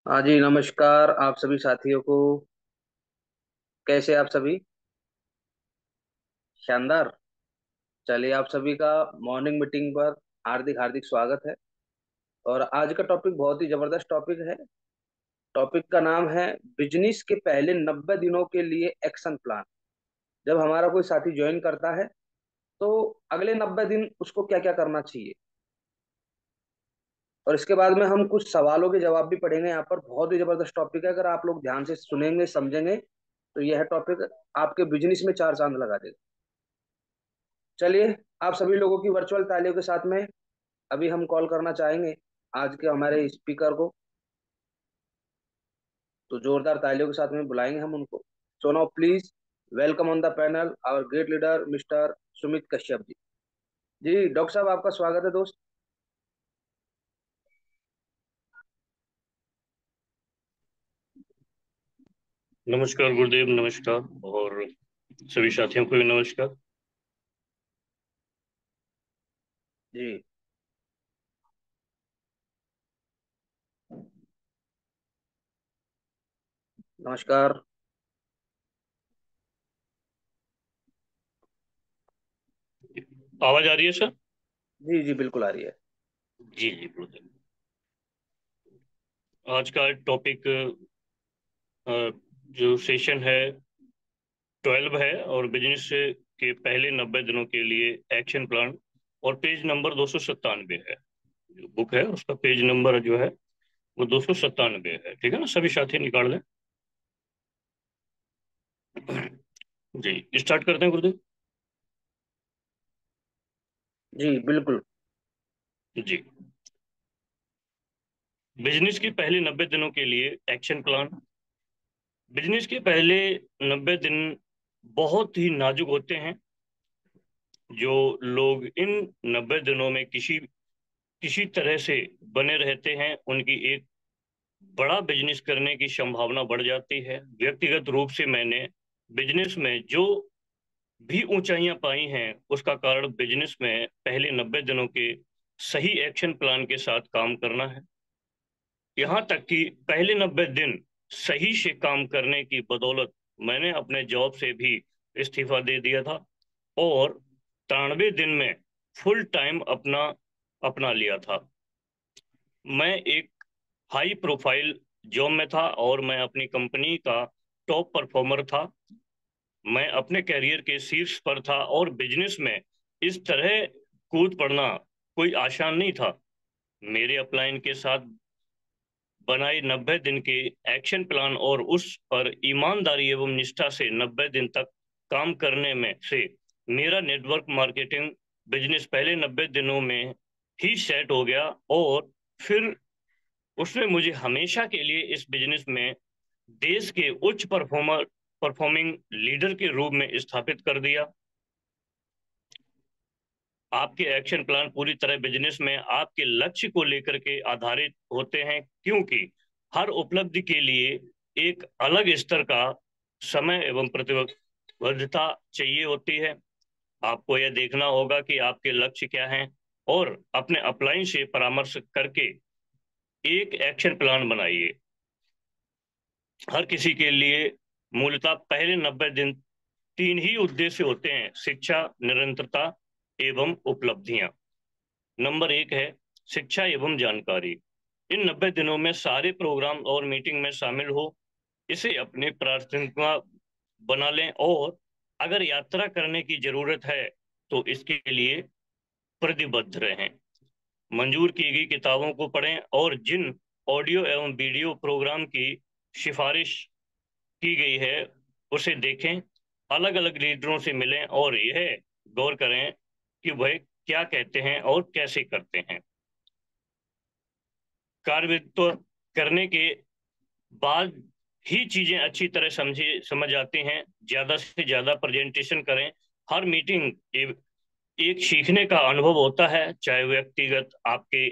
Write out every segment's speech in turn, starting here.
हाँ जी, नमस्कार आप सभी साथियों को। कैसे आप सभी? शानदार। चलिए, आप सभी का मॉर्निंग मीटिंग पर हार्दिक हार्दिक स्वागत है। और आज का टॉपिक बहुत ही जबरदस्त टॉपिक है। टॉपिक का नाम है बिजनेस के पहले 90 दिनों के लिए एक्शन प्लान। जब हमारा कोई साथी ज्वाइन करता है तो अगले 90 दिन उसको क्या क्या करना चाहिए। और इसके बाद में हम कुछ सवालों के जवाब भी पढ़ेंगे। यहाँ पर बहुत ही जबरदस्त टॉपिक है। अगर आप लोग ध्यान से सुनेंगे समझेंगे तो यह टॉपिक आपके बिजनेस में चार चांद लगा देगा। चलिए, आप सभी लोगों की वर्चुअल तालियों के साथ में अभी हम कॉल करना चाहेंगे आज के हमारे स्पीकर को। तो जोरदार तालियों के साथ में बुलाएंगे हम उनको। So now please welcome on the panel our great leader mister Sumit Kashyap ji. जी डॉक्टर साहब, आपका स्वागत है दोस्त। नमस्कार गुरुदेव, नमस्कार। और सभी साथियों को भी नमस्कार। जी नमस्कार। आवाज आ रही है सर? जी जी बिल्कुल आ रही है। जी जी गुरुदेव। आज का टॉपिक जो सेशन है 12 है, और बिजनेस के पहले 90 दिनों के लिए एक्शन प्लान। और पेज नंबर 297 है। जो बुक है उसका पेज नंबर जो है वो 297 है। ठीक है ना? सभी साथी निकाल लें। जी, स्टार्ट करते हैं गुरुदेव। जी बिल्कुल। जी, बिजनेस के पहले 90 दिनों के लिए एक्शन प्लान। बिजनेस के पहले 90 दिन बहुत ही नाजुक होते हैं। जो लोग इन 90 दिनों में किसी किसी तरह से बने रहते हैं, उनकी एक बड़ा बिजनेस करने की संभावना बढ़ जाती है। व्यक्तिगत रूप से मैंने बिजनेस में जो भी ऊंचाइयां पाई हैं, उसका कारण बिजनेस में पहले 90 दिनों के सही एक्शन प्लान के साथ काम करना है। यहाँ तक कि पहले 90 दिन सही से काम करने की बदौलत मैंने अपने जॉब से भी इस्तीफा दे दिया था, और 93 दिन में फुल टाइम अपना अपना लिया था। मैं एक हाई प्रोफाइल जॉब में था, और मैं अपनी कंपनी का टॉप परफॉर्मर था। मैं अपने करियर के शीर्ष पर था, और बिजनेस में इस तरह कूद पड़ना कोई आसान नहीं था। मेरे अपलाइन के साथ बनाए 90 दिन के एक्शन प्लान और उस पर ईमानदारी एवं निष्ठा से 90 दिन तक काम करने में से मेरा नेटवर्क मार्केटिंग बिजनेस पहले 90 दिनों में ही सेट हो गया। और फिर उसने मुझे हमेशा के लिए इस बिजनेस में देश के उच्च परफॉर्मिंग लीडर के रूप में स्थापित कर दिया। आपके एक्शन प्लान पूरी तरह बिजनेस में आपके लक्ष्य को लेकर के आधारित होते हैं, क्योंकि हर उपलब्धि के लिए एक अलग स्तर का समय एवं प्रतिबद्धता चाहिए होती है। आपको यह देखना होगा कि आपके लक्ष्य क्या हैं, और अपने अपलाइन से परामर्श करके एक एक्शन प्लान बनाइए। हर किसी के लिए मूलतः पहले 90 दिन तीन ही उद्देश्य होते हैं: शिक्षा, निरंतरता एवं उपलब्धियां। नंबर एक है शिक्षा एवं जानकारी। इन 90 दिनों में सारे प्रोग्राम और मीटिंग में शामिल हो, इसे अपनी प्राथमिकता बना लें, और अगर यात्रा करने की जरूरत है तो इसके लिए प्रतिबद्ध रहें। मंजूर की गई किताबों को पढ़ें, और जिन ऑडियो एवं वीडियो प्रोग्राम की सिफारिश की गई है उसे देखें। अलग अलग लीडरों से मिलें, और यह गौर करें कि वह क्या कहते हैं और कैसे करते हैं। कार्य करने के बाद ही चीजें अच्छी तरह समझ आती हैं। ज्यादा से ज्यादा प्रेजेंटेशन करें। हर मीटिंग एक सीखने का अनुभव होता है, चाहे व्यक्तिगत आपके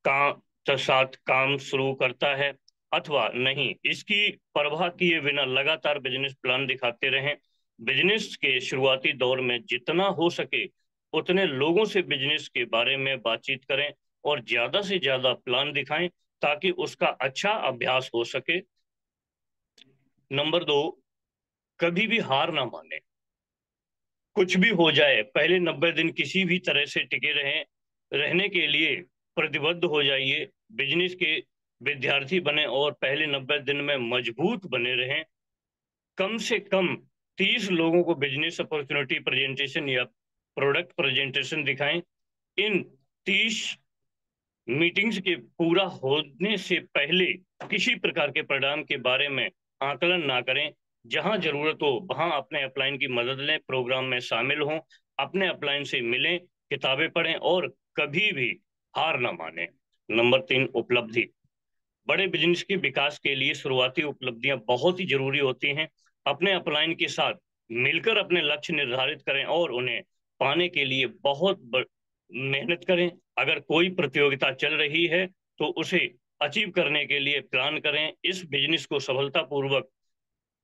काम साथ काम शुरू करता है अथवा नहीं। इसकी परवाह किए बिना लगातार बिजनेस प्लान दिखाते रहें। बिजनेस के शुरुआती दौर में जितना हो सके उतने लोगों से बिजनेस के बारे में बातचीत करें, और ज्यादा से ज्यादा प्लान दिखाएं, ताकि उसका अच्छा अभ्यास हो सके। नंबर 2, कभी भी हार ना माने। कुछ भी हो जाए, पहले 90 दिन किसी भी तरह से टिके रहने के लिए प्रतिबद्ध हो जाइए। बिजनेस के विद्यार्थी बने और पहले 90 दिन में मजबूत बने रहें। कम से कम 30 लोगों को बिजनेस अपॉर्चुनिटी प्रेजेंटेशन या प्रोडक्ट प्रेजेंटेशन दिखाएं। इन 30 मीटिंग्स के पूरा होने से पहले किसी प्रकार के परिणाम के बारे में आकलन ना करें। जहां जरूरत हो वहां अपने अपलाइन की मदद लें, प्रोग्राम में शामिल हों, अपने अपलाइन से मिलें, किताबें पढ़ें और कभी भी हार ना माने। नंबर 3, उपलब्धि। बड़े बिजनेस के विकास के लिए शुरुआती उपलब्धियां बहुत ही जरूरी होती हैं। अपने अपलाइन के साथ मिलकर अपने लक्ष्य निर्धारित करें और उन्हें पाने के लिए मेहनत करें। अगर कोई प्रतियोगिता चल रही है तो उसे अचीव करने के लिए प्लान करें। इस बिजनेस को सफलतापूर्वक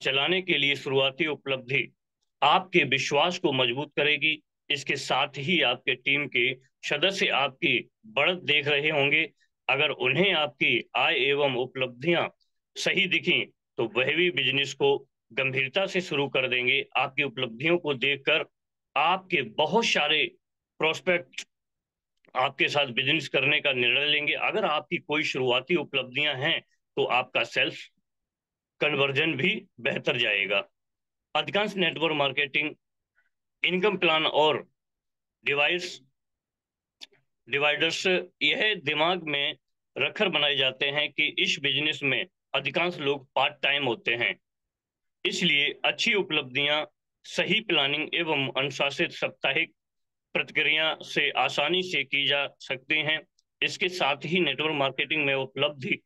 चलाने के लिए शुरुआती उपलब्धि आपके विश्वास को मजबूत करेगी। इसके साथ ही आपके टीम के सदस्य आपकी बढ़त देख रहे होंगे। अगर उन्हें आपकी आय एवं उपलब्धियां सही दिखी तो वह भी बिजनेस को गंभीरता से शुरू कर देंगे। आपकी उपलब्धियों को देखकर आपके बहुत सारे प्रोस्पेक्ट आपके साथ बिजनेस करने का निर्णय लेंगे। अगर आपकी कोई शुरुआती उपलब्धियां हैं तो आपका सेल्फ कन्वर्जन भी बेहतर जाएगा। अधिकांश नेटवर्क मार्केटिंग इनकम प्लान और डिवाइस डिवाइडर्स यह दिमाग में रखकर बनाए जाते हैं कि इस बिजनेस में अधिकांश लोग पार्ट टाइम होते हैं। इसलिए अच्छी उपलब्धियां सही प्लानिंग एवं अनुशासित साप्ताहिक प्रतिक्रिया से आसानी से की जा सकती हैं। इसके साथ ही नेटवर्क मार्केटिंग में उपलब्धि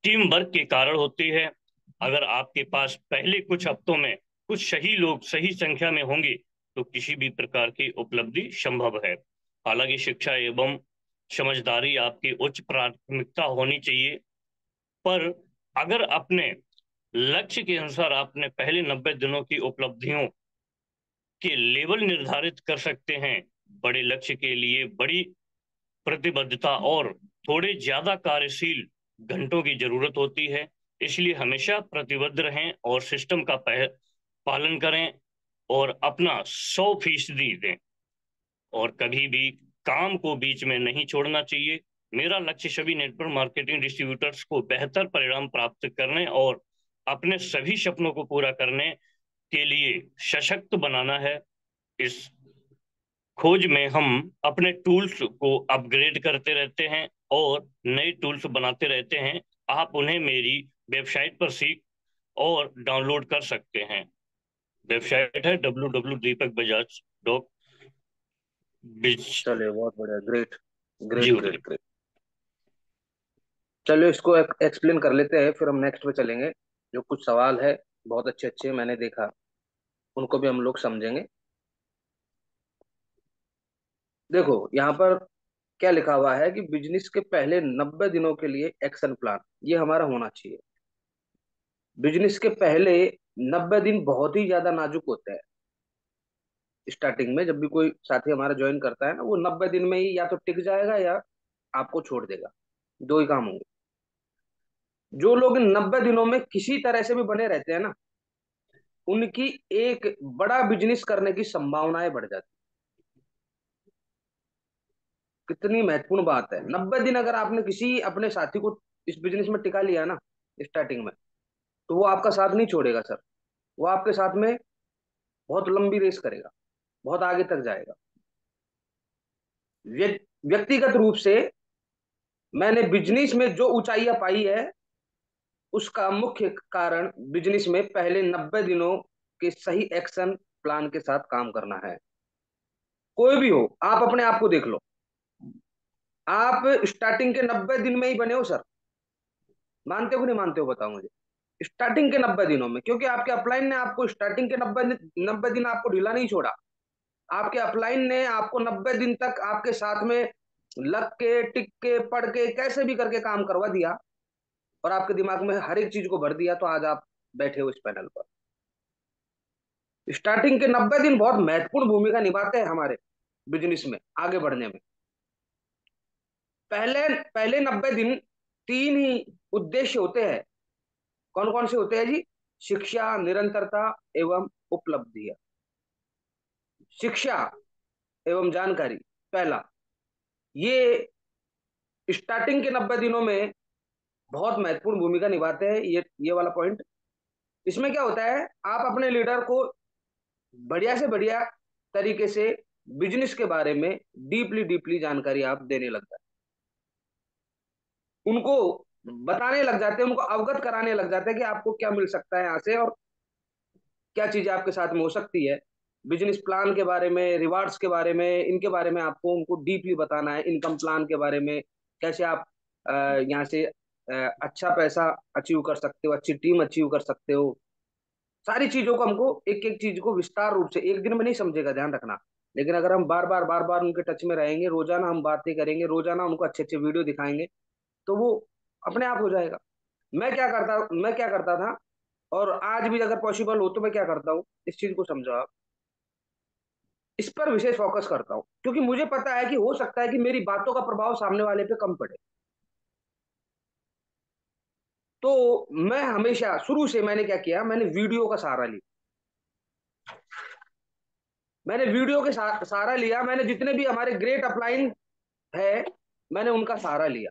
टीम वर्क के कारण होती है। अगर आपके पास पहले कुछ हफ्तों में कुछ सही लोग सही संख्या में होंगे तो किसी भी प्रकार की उपलब्धि संभव है। हालांकि शिक्षा एवं समझदारी आपकी उच्च प्राथमिकता होनी चाहिए, पर अगर अपने लक्ष्य के अनुसार आपने पहले 90 दिनों की उपलब्धियों के लेवल निर्धारित कर सकते हैं। बड़े लक्ष्य के लिए बड़ी प्रतिबद्धता और थोड़े ज्यादा कार्यशील घंटों की जरूरत होती है। इसलिए हमेशा प्रतिबद्ध रहें और सिस्टम का पालन करें और अपना 100% दें और कभी भी काम को बीच में नहीं छोड़ना चाहिए। मेरा लक्ष्य सभी नेटवर्क मार्केटिंग डिस्ट्रीब्यूटर्स को बेहतर परिणाम प्राप्त करने और अपने सभी सपनों को पूरा करने के लिए सशक्त बनाना है। इस खोज में हम अपने टूल्स को अपग्रेड करते रहते हैं और नए टूल्स बनाते रहते हैं। आप उन्हें मेरी वेबसाइट पर सीख और डाउनलोड कर सकते हैं। वेबसाइट है www.deepakbajaj.biz। चलिए, बहुत बढ़िया, ग्रेट जी ग्रेट ग्रेट उदय। ग्रेट। चलिए, इसको एक्सप्लेन कर लेते हैं, फिर हम नेक्स्ट पे चलेंगे। जो कुछ सवाल है बहुत अच्छे अच्छे मैंने देखा, उनको भी हम लोग समझेंगे। देखो यहाँ पर क्या लिखा हुआ है कि बिजनेस के पहले 90 दिनों के लिए एक्शन प्लान ये हमारा होना चाहिए। बिजनेस के पहले 90 दिन बहुत ही ज्यादा नाजुक होते हैं। स्टार्टिंग में जब भी कोई साथी हमारा ज्वाइन करता है ना, वो 90 दिन में ही या तो टिक जाएगा या आपको छोड़ देगा। दो ही काम होंगे। जो लोग इन 90 दिनों में किसी तरह से भी बने रहते हैं ना, उनकी एक बड़ा बिजनेस करने की संभावनाएं बढ़ जाती। कितनी महत्वपूर्ण बात है। 90 दिन अगर आपने किसी अपने साथी को इस बिजनेस में टिका लिया ना स्टार्टिंग में, तो वो आपका साथ नहीं छोड़ेगा सर। वो आपके साथ में बहुत लंबी रेस करेगा, बहुत आगे तक जाएगा। व्यक्तिगत रूप से मैंने बिजनेस में जो ऊंचाइयां पाई है, उसका मुख्य कारण बिजनेस में पहले 90 दिनों के सही एक्शन प्लान के साथ काम करना है। कोई भी हो, आप अपने आप को देख लो। आप स्टार्टिंग के 90 दिन में ही बने हो सर। मानते हो कि नहीं मानते हो, बताओ मुझे। स्टार्टिंग के 90 दिनों में, क्योंकि आपके अपलाइन ने आपको स्टार्टिंग के 90 दिन आपको ढीला नहीं छोड़ा। आपके अपलाइन ने आपको 90 दिन तक आपके साथ में लग के टिक के पढ़ के कैसे भी करके काम करवा दिया, और आपके दिमाग में हर एक चीज को भर दिया, तो आज आप बैठे हो इस पैनल पर। स्टार्टिंग के 90 दिन बहुत महत्वपूर्ण भूमिका निभाते हैं हमारे बिजनेस में आगे बढ़ने में। पहले पहले 90 दिन तीन ही उद्देश्य होते हैं। कौन कौन से होते हैं जी? शिक्षा, निरंतरता एवं उपलब्धियां। शिक्षा एवं जानकारी पहला, ये स्टार्टिंग के 90 दिनों में बहुत महत्वपूर्ण भूमिका निभाते हैं। ये वाला पॉइंट, इसमें क्या होता है, आप अपने लीडर को बढ़िया से बढ़िया तरीके से बिजनेस के बारे में डीपली डीपली जानकारी आप देने लग जाते हैं, उनको बताने लग जाते हैं, उनको अवगत कराने लग जाते हैं कि आपको क्या मिल सकता है यहाँ से और क्या चीजें आपके साथ में हो सकती है। बिजनेस प्लान के बारे में, रिवार्ड्स के बारे में, इनके बारे में आपको उनको डीपली बताना है। इनकम प्लान के बारे में, कैसे आप यहाँ से अच्छा पैसा अचीव कर सकते हो, अच्छी टीम अचीव कर सकते हो। सारी चीजों को हमको एक एक चीज को विस्तार रूप से, एक दिन में नहीं समझेगा, ध्यान रखना। लेकिन अगर हम बार बार उनके टच में रहेंगे, रोजाना हम बातें करेंगे, रोजाना उनको अच्छे अच्छे वीडियो दिखाएंगे, तो वो अपने आप हो जाएगा। मैं क्या करता था, और आज भी अगर पॉसिबल हो तो मैं क्या करता हूँ, इस चीज को समझो आप, इस पर विशेष फोकस करता हूँ, क्योंकि मुझे पता है कि हो सकता है कि मेरी बातों का प्रभाव सामने वाले पे कम पड़े। तो मैं हमेशा शुरू से मैंने क्या किया, मैंने वीडियो का सहारा लिया। मैंने वीडियो के सहारा लिया। मैंने जितने भी हमारे ग्रेट अपलाइन है, मैंने उनका सहारा लिया।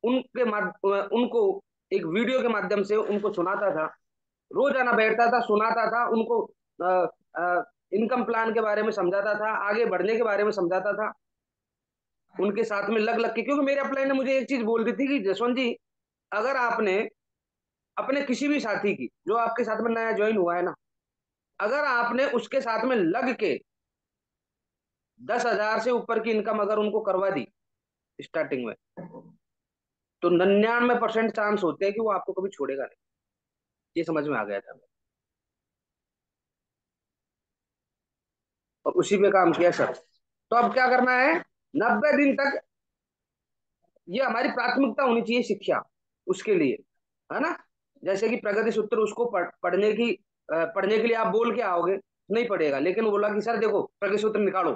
उनको एक वीडियो के माध्यम से उनको सुनाता था, रोजाना बैठता था, सुनाता था उनको, इनकम प्लान के बारे में समझाता था, आगे बढ़ने के बारे में समझाता था, उनके साथ में लग लग के। क्योंकि मेरे अपलाइन ने मुझे एक चीज बोल दी थी कि जसवंत जी, अगर आपने अपने किसी भी साथी की, जो आपके साथ में नया ज्वाइन हुआ है ना, अगर आपने उसके साथ में लग के 10,000 से ऊपर की इनकम अगर उनको करवा दी स्टार्टिंग में, तो 99% चांस होते हैं कि वो आपको कभी छोड़ेगा नहीं। ये समझ में आ गया था, और उसी पे काम किया सर। तो अब क्या करना है, 90 दिन तक ये हमारी प्राथमिकता होनी चाहिए, शिक्षा उसके लिए, है ना। जैसे कि प्रगति सूत्र, उसको पढ़ने के लिए आप बोल के आओगे, नहीं पढ़ेगा। लेकिन वो बोला कि सर देखो प्रगति सूत्र निकालो,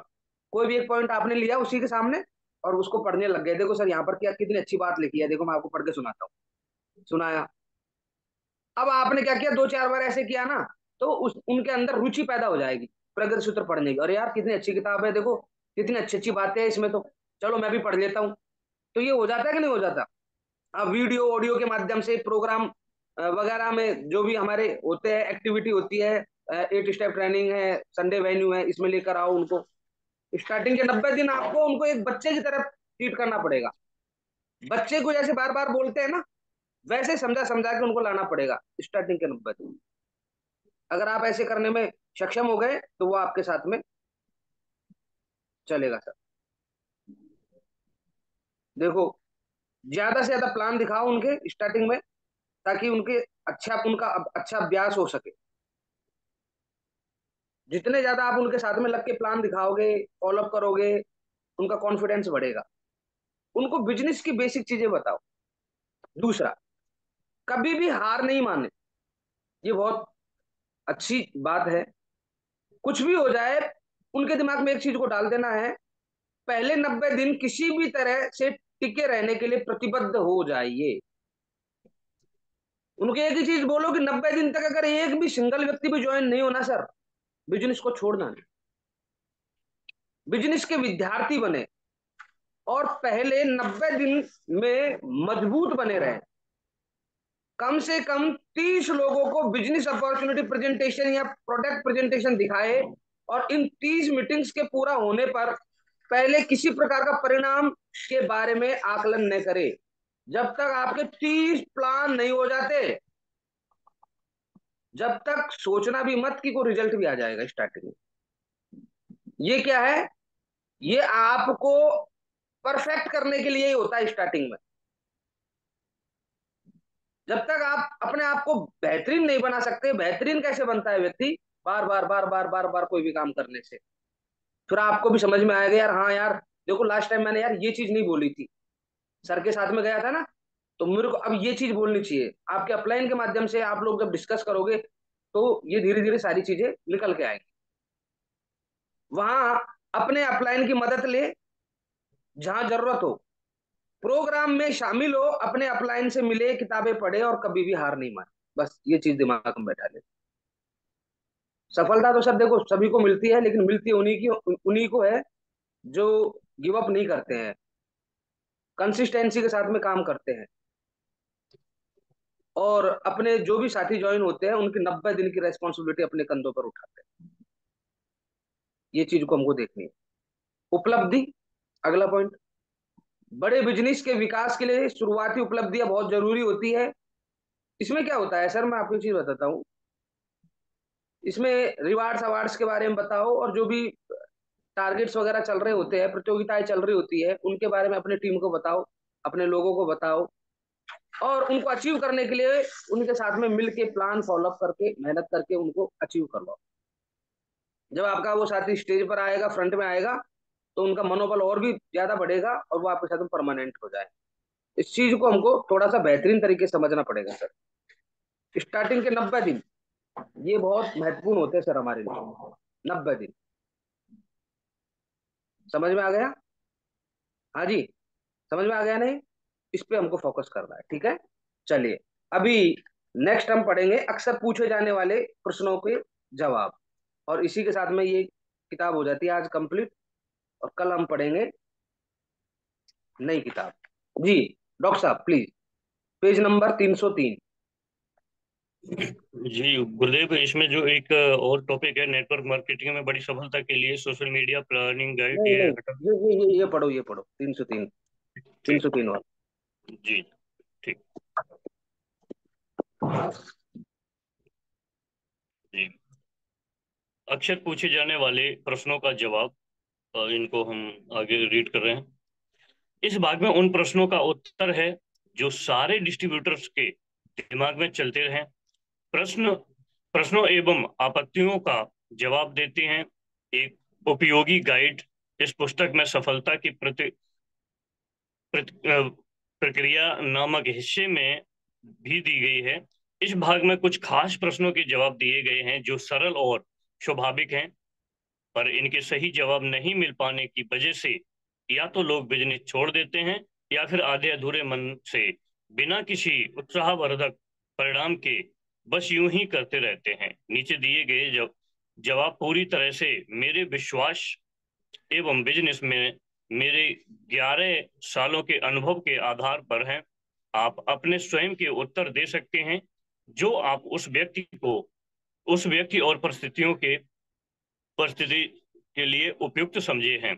कोई भी एक पॉइंट आपने लिया उसी के सामने और उसको पढ़ने लग गए, देखो सर यहाँ पर क्या कितनी अच्छी बात लिखी है, देखो मैं आपको पढ़ के सुनाता हूँ। सुनाया। अब आपने क्या किया, 2-4 बार ऐसे किया ना, तो उनके अंदर रुचि पैदा हो जाएगी प्रगति सूत्र पढ़ने की। अरे यार कितनी अच्छी किताब है, देखो कितनी अच्छी अच्छी बातें हैं इसमें, तो चलो मैं भी पढ़ लेता हूँ। तो ये हो जाता है कि नहीं हो जाता। अब वीडियो ऑडियो के माध्यम से प्रोग्राम वगैरह में जो भी हमारे होते हैं, एक्टिविटी होती है, 8 स्टेप ट्रेनिंग है, संडे वेन्यू है, इसमें लेकर आओ उनको। स्टार्टिंग के 90 दिन आपको उनको एक बच्चे की तरफ ट्रीट करना पड़ेगा। बच्चे को जैसे बार बार बोलते हैं ना, वैसे समझा समझा के उनको लाना पड़ेगा स्टार्टिंग के 90 दिन। अगर आप ऐसे करने में सक्षम हो गए तो वो आपके साथ में चलेगा सर। देखो, ज्यादा से ज्यादा प्लान दिखाओ उनके स्टार्टिंग में, ताकि उनका अच्छा अभ्यास हो सके। जितने ज्यादा आप उनके साथ में लग के प्लान दिखाओगे, फॉलोअप करोगे, उनका कॉन्फिडेंस बढ़ेगा। उनको बिजनेस की बेसिक चीजें बताओ। दूसरा, कभी भी हार नहीं माने। ये बहुत अच्छी बात है। कुछ भी हो जाए, उनके दिमाग में एक चीज को डाल देना है, पहले 90 दिन किसी भी तरह से टिके रहने के लिए प्रतिबद्ध हो जाइए। उनके एक ही चीज बोलो कि 90 दिन तक अगर एक भी सिंगल व्यक्ति भी ज्वाइन नहीं होना सर, बिजनेस को छोड़ना नहीं। बिजनेस के विद्यार्थी बने और पहले 90 दिन में मजबूत बने रहे। कम से कम 30 लोगों को बिजनेस अपॉर्चुनिटी प्रेजेंटेशन या प्रोडक्ट प्रेजेंटेशन दिखाए, और इन 30 मीटिंग्स के पूरा होने पर पहले किसी प्रकार का परिणाम के बारे में आकलन न करे। जब तक आपके 30 प्लान नहीं हो जाते, जब तक सोचना भी मत कि को रिजल्ट भी आ जाएगा स्टार्टिंग में। ये क्या है, ये आपको परफेक्ट करने के लिए ही होता है स्टार्टिंग में। जब तक आप अपने आप को बेहतरीन नहीं बना सकते, बेहतरीन कैसे बनता है व्यक्ति, बार बार कोई भी काम करने से, फिर आपको भी समझ में आएगा यार, हाँ यार देखो लास्ट टाइम मैंने यार ये चीज नहीं बोली थी, सर के साथ में गया था ना, तो मेरे को अब ये चीज बोलनी चाहिए। आपके अपलाइन के माध्यम से आप लोग जब डिस्कस करोगे, तो ये धीरे धीरे सारी चीजें निकल के आएंगी। वहां अपने अपलाइन की मदद ले जहां जरूरत हो, प्रोग्राम में शामिल हो, अपने अपलाइन से मिले, किताबें पढ़े और कभी भी हार नहीं माने। बस ये चीज दिमाग में बैठा ले। सफलता तो सब देखो सभी को मिलती है, लेकिन मिलती उन्हीं को है जो गिव अप नहीं करते हैं, कंसिस्टेंसी के साथ में काम करते हैं, और अपने जो भी साथी ज्वाइन होते हैं उनकी 90 दिन की रेस्पॉन्सिबिलिटी अपने कंधों पर उठाते हैं। ये चीज को हमको देखनी है। उपलब्धि, अगला पॉइंट। बड़े बिजनेस के विकास के लिए शुरुआती उपलब्धियां बहुत जरूरी होती है। इसमें क्या होता है सर, मैं आपको एक चीज बताता हूँ। इसमें रिवार्ड्स अवार्ड्स के बारे में बताओ, और जो भी टारगेट्स वगैरह चल रहे होते हैं, प्रतियोगिताएं चल रही होती है, उनके बारे में अपने टीम को बताओ, अपने लोगों को बताओ, और उनको अचीव करने के लिए उनके साथ में मिलके प्लान फॉलोअप करके मेहनत करके उनको अचीव करवाओ। जब आपका वो साथी स्टेज पर आएगा, फ्रंट में आएगा, तो उनका मनोबल और भी ज्यादा बढ़ेगा और वो आपके साथ में परमानेंट हो जाए। इस चीज को हमको थोड़ा सा बेहतरीन तरीके से समझना पड़ेगा सर। स्टार्टिंग के 90 दिन ये बहुत महत्वपूर्ण होते हैं सर हमारे लिए। 90 दिन समझ में आ गया? हाँ जी, समझ में आ गया नहीं? इस पे हमको फोकस करना है, ठीक है। चलिए, अभी नेक्स्ट हम पढ़ेंगे अक्सर पूछे जाने वाले प्रश्नों के जवाब, और इसी के साथ में ये किताब हो जाती है आज कंप्लीट। और कल हम पढ़ेंगे नई किताब। जी डॉक्टर साहब प्लीज, पेज नंबर 303। जी गुरुदेव, इसमें जो एक और टॉपिक है, नेटवर्क मार्केटिंग में बड़ी सफलता के लिए सोशल मीडिया प्लानिंग गाइड, नहीं ये नहीं, ये पढ़ो, ये पढ़ो 303। ठीक। 303 वाला। जी ठीक। जी, अक्सर पूछे जाने वाले प्रश्नों का जवाब, इनको हम आगे रीड कर रहे हैं। इस भाग में उन प्रश्नों का उत्तर है जो सारे डिस्ट्रीब्यूटर्स के दिमाग में चलते रहे। प्रश्न प्रश्नों एवं आपत्तियों का जवाब देते हैं। एक उपयोगी गाइड इस पुस्तक में सफलता की प्रक्रिया नामक हिस्से में भी दी गई है। इस भाग में कुछ खास प्रश्नों के जवाब दिए गए हैं जो सरल और स्वाभाविक हैं, पर इनके सही जवाब नहीं मिल पाने की वजह से या तो लोग बिजनेस छोड़ देते हैं, या फिर आधे अधूरे मन से बिना किसी उत्साहवर्धक परिणाम के बस यूं ही करते रहते हैं। नीचे दिए गए जवाब पूरी तरह से मेरे विश्वास एवं बिजनेस में मेरे 11 सालों के अनुभव के आधार पर हैं। आप अपने स्वयं के उत्तर दे सकते हैं जो आप उस व्यक्ति और परिस्थिति के लिए उपयुक्त समझे हैं।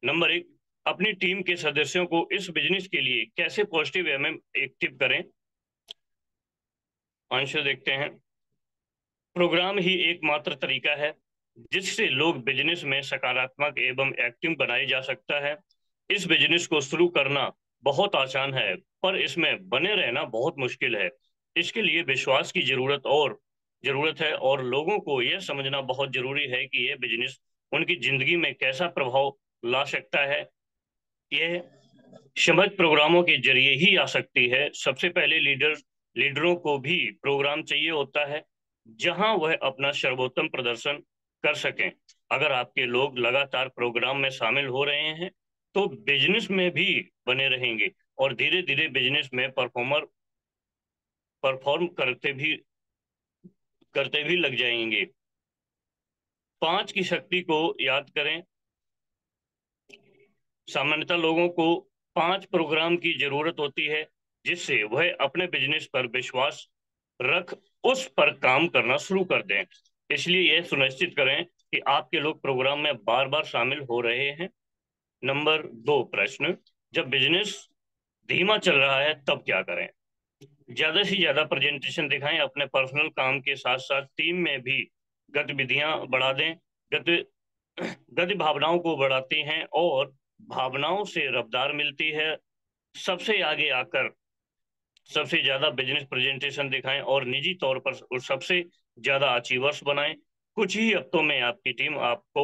नंबर 1, अपनी टीम के सदस्यों को इस बिजनेस के लिए कैसे पॉजिटिव वे में एक्टिव करें। आंसर देखते हैं। प्रोग्राम ही एकमात्र तरीका है जिससे लोग बिजनेस में सकारात्मक एवं एक्टिव बनाया जा सकता है। इस बिजनेस को शुरू करना बहुत आसान है, पर इसमें बने रहना बहुत मुश्किल है। इसके लिए विश्वास की जरूरत है, और लोगों को यह समझना बहुत जरूरी है कि यह बिजनेस उनकी जिंदगी में कैसा प्रभाव ला सकता है। यह समझ प्रोग्रामों के जरिए ही आ सकती है। सबसे पहले लीडरों को भी प्रोग्राम चाहिए होता है जहां वह अपना सर्वोत्तम प्रदर्शन कर सकें। अगर आपके लोग लगातार प्रोग्राम में शामिल हो रहे हैं तो बिजनेस में भी बने रहेंगे और धीरे धीरे बिजनेस में परफॉर्म करते भी लग जाएंगे। 5 की शक्ति को याद करें। सामान्यतः लोगों को 5 प्रोग्राम की जरूरत होती है जिससे वह अपने बिजनेस पर विश्वास रख उस पर काम करना शुरू कर दें। इसलिए यह सुनिश्चित करें कि आपके लोग प्रोग्राम में बार बार शामिल हो रहे हैं। नंबर 2 प्रश्न, जब बिजनेस धीमा चल रहा है तब क्या करें। ज्यादा से ज्यादा प्रेजेंटेशन दिखाएं। अपने पर्सनल काम के साथ साथ टीम में भी गतिविधियां बढ़ा दें। गति गति भावनाओं को बढ़ाती हैं और भावनाओं से रफ्तार मिलती है। सबसे आगे आकर सबसे ज्यादा बिजनेस प्रेजेंटेशन दिखाएं और निजी तौर पर सबसे ज्यादा अचीवर्स बनाएं। कुछ ही हफ्तों में आपकी टीम आपको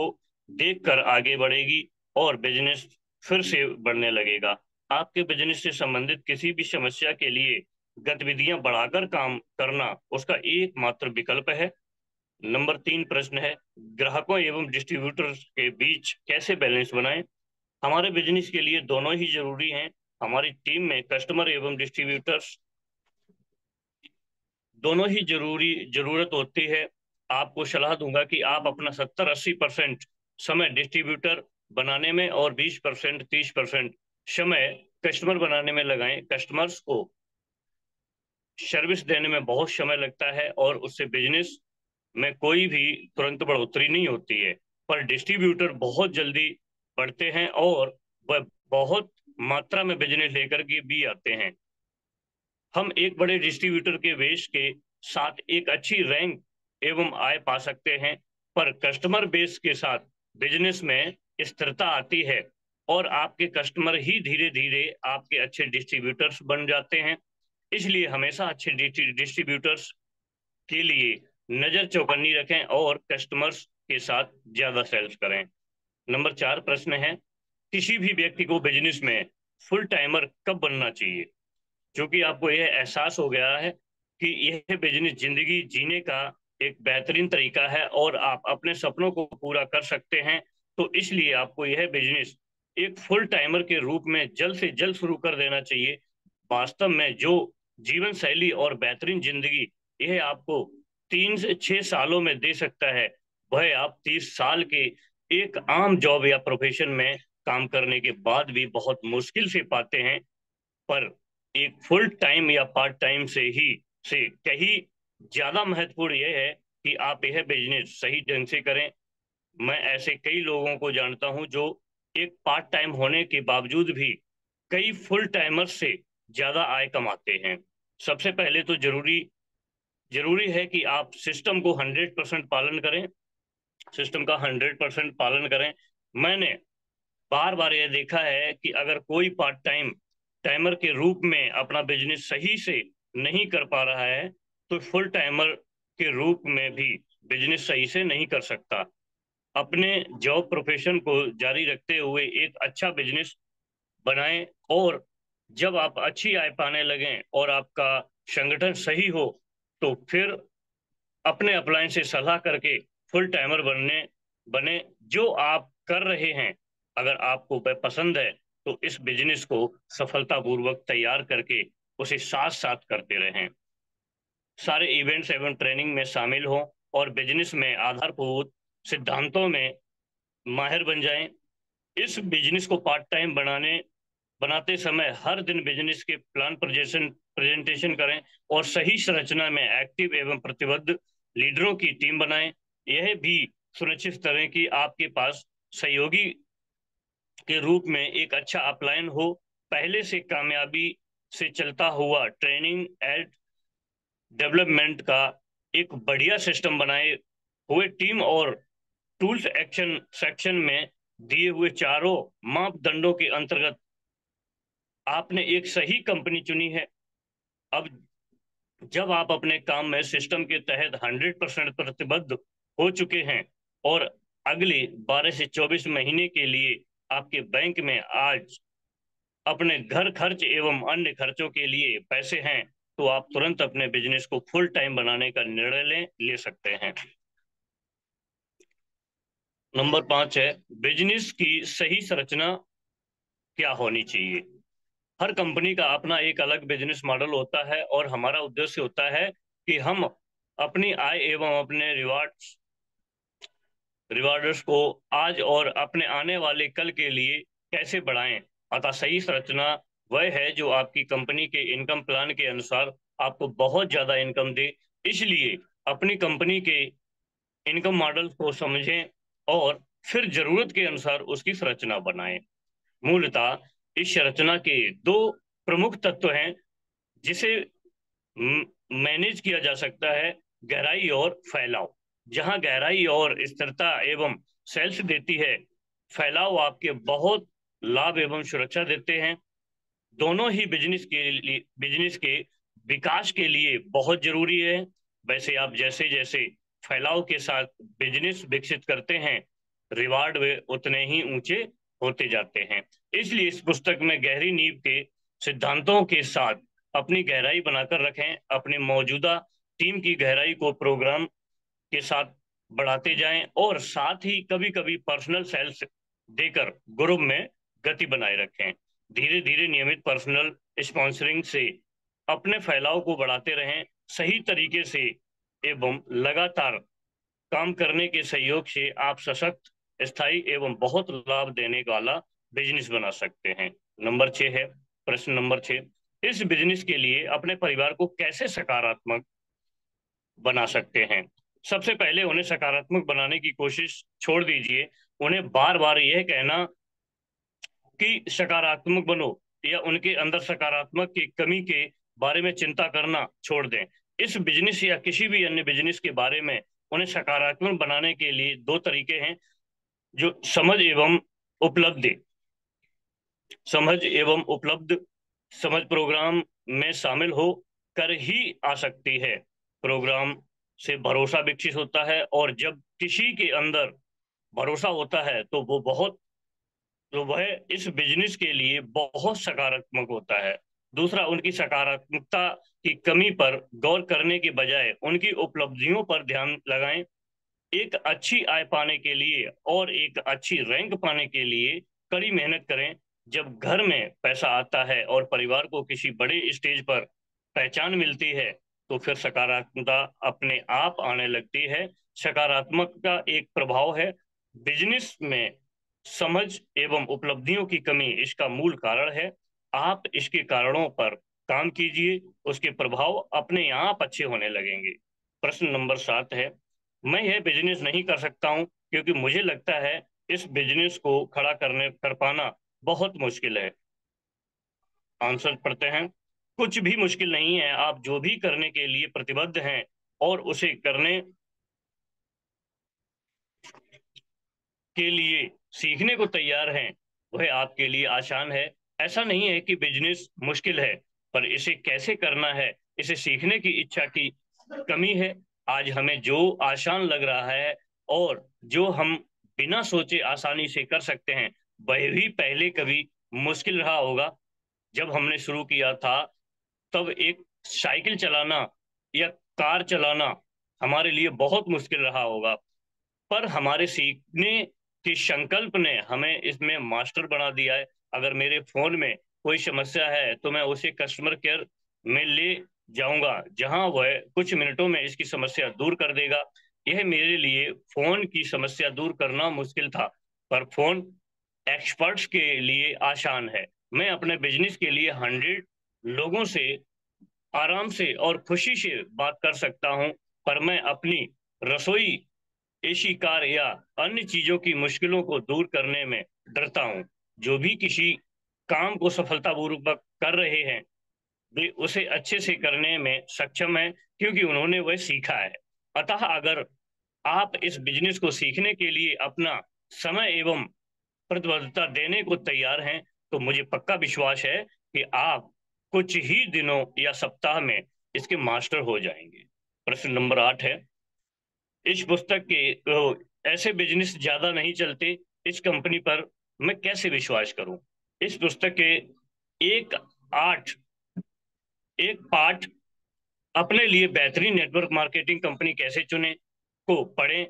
देखकर आगे बढ़ेगी और बिजनेस फिर से बढ़ने लगेगा। आपके बिजनेस से संबंधित किसी भी समस्या के लिए गतिविधियां बढ़ाकर काम करना उसका एकमात्र विकल्प है। नंबर 3 प्रश्न है, ग्राहकों एवं डिस्ट्रीब्यूटर्स के बीच कैसे बैलेंस बनाएं। हमारे बिजनेस के लिए दोनों ही जरूरी हैं। हमारी टीम में कस्टमर एवं डिस्ट्रीब्यूटर्स दोनों ही जरूरत होती है। आपको सलाह दूंगा कि आप अपना 70-80% समय डिस्ट्रीब्यूटर बनाने में और 20% 30% समय कस्टमर बनाने में लगाएं। कस्टमर्स को सर्विस देने में बहुत समय लगता है और उससे बिजनेस में कोई भी तुरंत बढ़ोतरी नहीं होती है, पर डिस्ट्रीब्यूटर बहुत जल्दी बढ़ते हैं और वह बहुत मात्रा में बिजनेस लेकर के भी आते हैं। हम एक बड़े डिस्ट्रीब्यूटर के बेस के साथ एक अच्छी रैंक एवं आय पा सकते हैं, पर कस्टमर बेस के साथ बिजनेस में स्थिरता आती है और आपके कस्टमर ही धीरे धीरे आपके अच्छे डिस्ट्रीब्यूटर्स बन जाते हैं। इसलिए हमेशा अच्छे डिस्ट्रीब्यूटर्स के लिए नजर चौकन्नी रखें और कस्टमर्स के साथ ज्यादा सेल्स करें। नंबर 4 प्रश्न है, किसी भी व्यक्ति को बिजनेस में फुल टाइमर कब बनना चाहिए? क्योंकि आपको यह एहसास हो गया है कि यह बिजनेस जिंदगी जीने का एक बेहतरीन तरीका है और आप अपने सपनों को पूरा कर सकते हैं, तो इसलिए आपको यह बिजनेस एक फुल टाइमर के रूप में जल्द से जल्द शुरू कर देना चाहिए। वास्तव में जो जीवन शैली और बेहतरीन जिंदगी यह आपको 3 से 6 सालों में दे सकता है, वह आप 30 साल के एक आम जॉब या प्रोफेशन में काम करने के बाद भी बहुत मुश्किल से पाते हैं। पर एक फुल टाइम या पार्ट टाइम से कहीं ज्यादा महत्वपूर्ण यह है कि आप यह बिजनेस सही ढंग से करें। मैं ऐसे कई लोगों को जानता हूं जो एक पार्ट टाइम होने के बावजूद भी कई फुल टाइमर से ज्यादा आय कमाते हैं। सबसे पहले तो जरूरी जरूरी है कि आप सिस्टम को 100% पालन करें, सिस्टम का 100% पालन करें। मैंने बार बार यह देखा है कि अगर कोई पार्ट टाइमर के रूप में अपना बिजनेस सही से नहीं कर पा रहा है, तो फुल टाइमर के रूप में भी बिजनेस सही से नहीं कर सकता। अपने जॉब प्रोफेशन को जारी रखते हुए एक अच्छा बिजनेस बनाएं और जब आप अच्छी आय पाने लगें और आपका संगठन सही हो, तो फिर अपने अपलाइन से सलाह करके फुल टाइमर बने। जो आप कर रहे हैं, अगर आपको वह पसंद है, तो इस बिजनेस को सफलतापूर्वक तैयार करके उसे साथ साथ करते रहें। सारे इवेंट्स एवं ट्रेनिंग में शामिल हों और बिजनेस में आधारभूत सिद्धांतों में माहिर बन जाएं। इस बिजनेस को पार्ट टाइम बनाते समय हर दिन बिजनेस के प्लान प्रेजेंटेशन करें और सही संरचना में एक्टिव एवं प्रतिबद्ध लीडरों की टीम बनाएं। यह भी सुनिश्चित करें कि आपके पास सहयोगी के रूप में एक अच्छा अपलाइन हो। पहले से कामयाबी से चलता हुआ ट्रेनिंग एंड डेवलपमेंट का एक बढ़िया सिस्टम बनाए हुए टीम और टूल्स एक्शन सेक्शन में दिए हुए चारों मापदंडों के अंतर्गत आपने एक सही कंपनी चुनी है। अब जब आप अपने काम में सिस्टम के तहत 100% प्रतिबद्ध हो चुके हैं और अगले 12 से 24 महीने के लिए आपके बैंक में आज अपने घर खर्च एवं अन्य खर्चों के लिए पैसे हैं, तो आप तुरंत अपने बिजनेस को फुल टाइम बनाने का निर्णय ले सकते हैं। नंबर 5 है, बिजनेस की सही संरचना क्या होनी चाहिए? हर कंपनी का अपना एक अलग बिजनेस मॉडल होता है और हमारा उद्देश्य होता है कि हम अपनी आय एवं अपने रिवार्डर्स को आज और अपने आने वाले कल के लिए कैसे बढ़ाएं। अतः सही संरचना वह है जो आपकी कंपनी के इनकम प्लान के अनुसार आपको बहुत ज्यादा इनकम दे। इसलिए अपनी कंपनी के इनकम मॉडल को समझें और फिर जरूरत के अनुसार उसकी संरचना बनाएं। मूलतः इस संरचना के दो प्रमुख तत्व हैं जिसे मैनेज किया जा सकता है, गहराई और फैलाव। जहां गहराई और स्थिरता एवं सेल्स देती है, फैलाव आपके बहुत लाभ एवं सुरक्षा देते हैं। दोनों ही बिजनेस के विकास के लिए बहुत जरूरी है। वैसे आप जैसे जैसे फैलाव के साथ बिजनेस विकसित करते हैं, रिवार्ड वे उतने ही ऊंचे होते जाते हैं। इसलिए इस पुस्तक में गहरी नींव के सिद्धांतों के साथ अपनी गहराई बनाकर रखें। अपनी मौजूदा टीम की गहराई को प्रोग्राम के साथ बढ़ाते जाएं और साथ ही कभी कभी पर्सनल सेल्स देकर ग्रुप में गति बनाए रखें। धीरे धीरे नियमित पर्सनल स्पॉन्सरिंग से अपने फैलाव को बढ़ाते रहें। सही तरीके से एवं लगातार काम करने के सहयोग से आप सशक्त, स्थायी एवं बहुत लाभ देने वाला बिजनेस बना सकते हैं। नंबर 6 है, प्रश्न नंबर 6, इस बिजनेस के लिए अपने परिवार को कैसे सकारात्मक बना सकते हैं? सबसे पहले उन्हें सकारात्मक बनाने की कोशिश छोड़ दीजिए। उन्हें बार बार यह कहना कि सकारात्मक बनो या उनके अंदर सकारात्मक की कमी के बारे में चिंता करना छोड़ दें। इस बिजनेस या किसी भी अन्य बिजनेस के बारे में उन्हें सकारात्मक बनाने के लिए दो तरीके हैं, जो समझ एवं उपलब्धि। समझ एवं उपलब्ध समझ प्रोग्राम में शामिल हो कर ही आ सकती है। प्रोग्राम से भरोसा विकसित होता है, और जब किसी के अंदर भरोसा होता है तो वह इस बिजनेस के लिए बहुत सकारात्मक होता है। दूसरा, उनकी सकारात्मकता की कमी पर गौर करने के बजाय उनकी उपलब्धियों पर ध्यान लगाएं। एक अच्छी आय पाने के लिए और एक अच्छी रैंक पाने के लिए कड़ी मेहनत करें। जब घर में पैसा आता है और परिवार को किसी बड़े स्टेज पर पहचान मिलती है, तो फिर सकारात्मकता अपने आप आने लगती है। सकारात्मक का एक प्रभाव है बिजनेस में समझ एवं उपलब्धियों की कमी इसका मूल कारण है। आप इसके कारणों पर काम कीजिए, उसके प्रभाव अपने आप अच्छे होने लगेंगे। प्रश्न नंबर 7 है, मैं यह बिजनेस नहीं कर सकता हूं क्योंकि मुझे लगता है इस बिजनेस को खड़ा कर पाना बहुत मुश्किल है। आंसर पढ़ते हैं। कुछ भी मुश्किल नहीं है। आप जो भी करने के लिए प्रतिबद्ध हैं और उसे करने के लिए सीखने को तैयार हैं, वह आपके लिए आसान है। ऐसा नहीं है कि बिजनेस मुश्किल है, पर इसे कैसे करना है, इसे सीखने की इच्छा की कमी है। आज हमें जो आसान लग रहा है और जो हम बिना सोचे आसानी से कर सकते हैं, वह भी पहले कभी मुश्किल रहा होगा। जब हमने शुरू किया था, तब एक साइकिल चलाना या कार चलाना हमारे लिए बहुत मुश्किल रहा होगा, पर हमारे सीखने के संकल्प ने हमें इसमें मास्टर बना दिया है। अगर मेरे फोन में कोई समस्या है तो मैं उसे कस्टमर केयर में ले जाऊंगा, जहां वह कुछ मिनटों में इसकी समस्या दूर कर देगा। यह मेरे लिए फोन की समस्या दूर करना मुश्किल था, पर फोन एक्सपर्ट्स के लिए आसान है। मैं अपने बिजनेस के लिए 100 लोगों से आराम से और खुशी से बात कर सकता हूं, पर मैं अपनी रसोई, एसी कार या अन्य चीजों की मुश्किलों को दूर करने में डरता हूं। जो भी किसी काम को सफलतापूर्वक कर रहे हैं, वे उसे अच्छे से करने में सक्षम हैं, क्योंकि उन्होंने वह सीखा है। अतः अगर आप इस बिजनेस को सीखने के लिए अपना समय एवं प्रतिबद्धता देने को तैयार हैं, तो मुझे पक्का विश्वास है कि आप कुछ ही दिनों या सप्ताह में इसके मास्टर हो जाएंगे। प्रश्न नंबर 8 है, इस पुस्तक के ऐसे बिजनेस ज्यादा नहीं चलते, इस कंपनी पर मैं कैसे विश्वास करूं? इस पुस्तक के एक आठ एक पाठ, अपने लिए बेहतरीन नेटवर्क मार्केटिंग कंपनी कैसे चुने, को पढ़ें।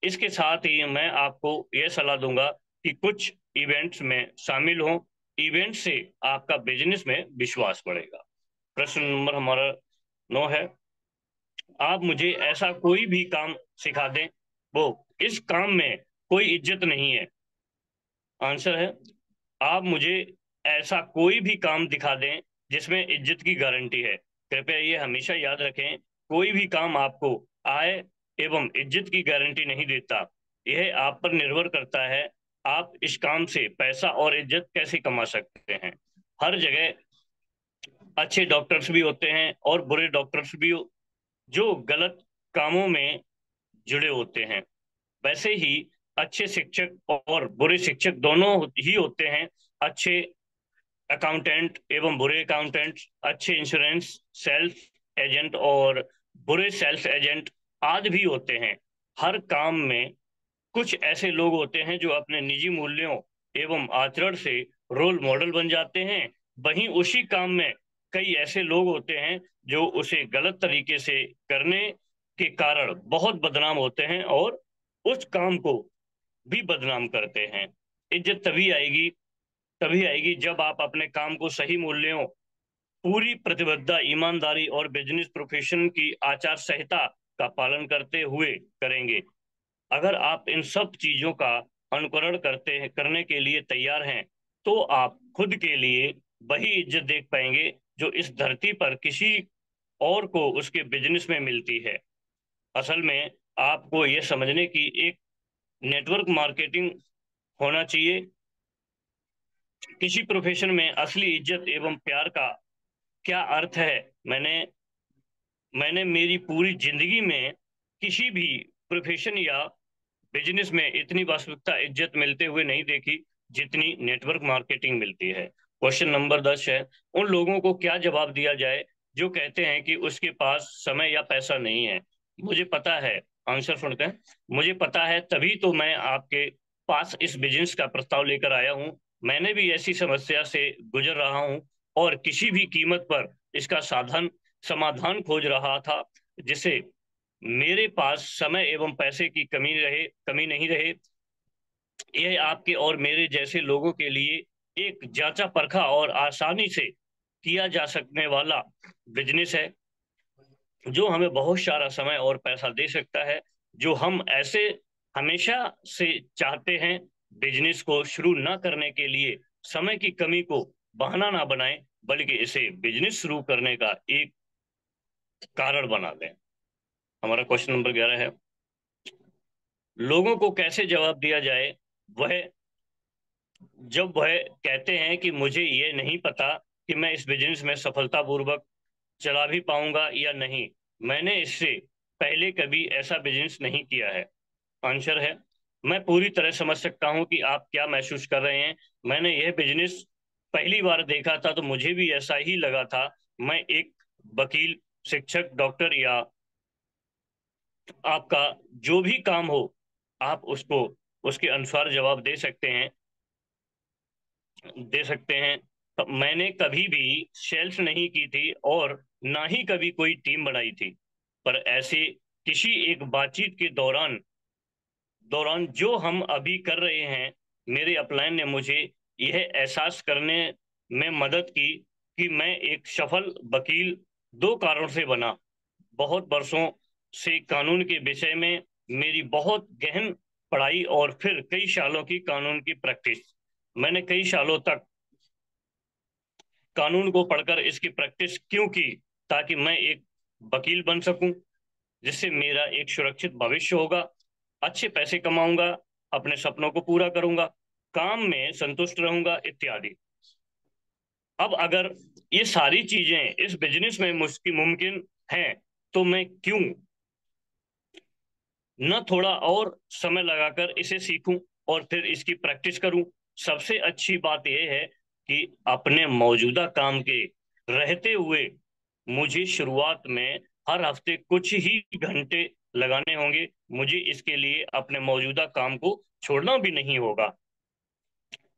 इसके साथ ही मैं आपको यह सलाह दूंगा कि कुछ इवेंट्स में शामिल हों। इवेंट से आपका बिजनेस में विश्वास बढ़ेगा। प्रश्न नंबर हमारा 9 है, आप मुझे ऐसा कोई भी काम सिखा दें, वो इस काम में कोई इज्जत नहीं है। आंसर है, आप मुझे ऐसा कोई भी काम दिखा दें जिसमें इज्जत की गारंटी है। कृपया ये हमेशा याद रखें, कोई भी काम आपको आय एवं इज्जत की गारंटी नहीं देता। यह आप पर निर्भर करता है आप इस काम से पैसा और इज्जत कैसे कमा सकते हैं। हर जगह अच्छे डॉक्टर्स भी होते हैं और बुरे डॉक्टर्स भी, जो गलत कामों में जुड़े होते हैं। वैसे ही अच्छे शिक्षक और बुरे शिक्षक दोनों ही होते हैं। अच्छे अकाउंटेंट एवं बुरे अकाउंटेंट, अच्छे इंश्योरेंस सेल्स एजेंट और बुरे सेल्स एजेंट आदि भी होते हैं। हर काम में कुछ ऐसे लोग होते हैं जो अपने निजी मूल्यों एवं आचरण से रोल मॉडल बन जाते हैं। वहीं उसी काम में कई ऐसे लोग होते हैं जो उसे गलत तरीके से करने के कारण बहुत बदनाम होते हैं और उस काम को भी बदनाम करते हैं। इज्जत तभी आएगी तभी आएगी जब आप अपने काम को सही मूल्यों, पूरी प्रतिबद्धता, ईमानदारी और बिजनेस प्रोफेशन की आचार संहिता का पालन करते हुए करेंगे। अगर आप इन सब चीजों का अनुकरण करने के लिए तैयार हैं, तो आप खुद के लिए वही इज्जत देख पाएंगे जो इस धरती पर किसी और को उसके बिजनेस में मिलती है। असल में आपको यह समझने की एक नेटवर्क मार्केटिंग होना चाहिए। किसी प्रोफेशन में असली इज्जत एवं प्यार का क्या अर्थ है, मैंने मैंने मेरी पूरी जिंदगी में किसी भी प्रोफेशन या बिजनेस में इतनी वास्तविकता इज्जत मिलते हुए नहीं देखी जितनी नेटवर्क मार्केटिंग मिलती है। क्वेश्चन नंबर 10 है, उन लोगों को क्या जवाब दिया जाए जो कहते हैं कि उसके पास समय या पैसा नहीं है। मुझे पता है, आंसर सुनते हैं। मुझे पता है, तभी तो मैं आपके पास इस बिजनेस का प्रस्ताव लेकर आया हूँ। मैंने भी ऐसी समस्या से गुजर रहा हूँ और किसी भी कीमत पर इसका साधन समाधान खोज रहा था, जिसे मेरे पास समय एवं पैसे की कमी नहीं रहे। यह आपके और मेरे जैसे लोगों के लिए एक जांचा परखा और आसानी से किया जा सकने वाला बिजनेस है, जो हमें बहुत सारा समय और पैसा दे सकता है, जो हम ऐसे हमेशा से चाहते हैं। बिजनेस को शुरू न करने के लिए समय की कमी को बहाना ना बनाएं, बल्कि इसे बिजनेस शुरू करने का एक कारण बना लें। हमारा क्वेश्चन नंबर 11 है, लोगों को कैसे जवाब दिया जाए वह जब वह कहते हैं कि मुझे ये नहीं पता कि मैं इस बिजनेस में सफलतापूर्वक चला भी पाऊंगा या नहीं। मैंने इससे पहले कभी ऐसा बिजनेस नहीं किया है। आंसर है, मैं पूरी तरह समझ सकता हूं कि आप क्या महसूस कर रहे हैं। मैंने यह बिजनेस पहली बार देखा था तो मुझे भी ऐसा ही लगा था। मैं एक वकील, शिक्षक, डॉक्टर या आपका जो भी काम हो, आप उसको उसके अनुसार जवाब दे सकते हैं। तो मैंने कभी भी सेल्स नहीं की थी और ना ही कभी कोई टीम बनाई थी, पर ऐसे किसी एक बातचीत के दौरान दौरान जो हम अभी कर रहे हैं, मेरे अपलाइन ने मुझे यह एहसास करने में मदद की कि मैं एक सफल वकील दो कारणों से बना। बहुत वर्षों से कानून के विषय में मेरी बहुत गहन पढ़ाई और फिर कई सालों की कानून की प्रैक्टिस। मैंने कई सालों तक कानून को पढ़कर इसकी प्रैक्टिस क्यों की, ताकि मैं एक वकील बन सकूं, जिससे मेरा एक सुरक्षित भविष्य होगा, अच्छे पैसे कमाऊंगा, अपने सपनों को पूरा करूंगा, काम में संतुष्ट रहूंगा इत्यादि। अब अगर ये सारी चीजें इस बिजनेस में मुमकिन हैं, तो मैं क्यों न थोड़ा और समय लगाकर इसे सीखूं और फिर इसकी प्रैक्टिस करूं। सबसे अच्छी बात यह है कि अपने मौजूदा काम के रहते हुए मुझे शुरुआत में हर हफ्ते कुछ ही घंटे लगाने होंगे। मुझे इसके लिए अपने मौजूदा काम को छोड़ना भी नहीं होगा।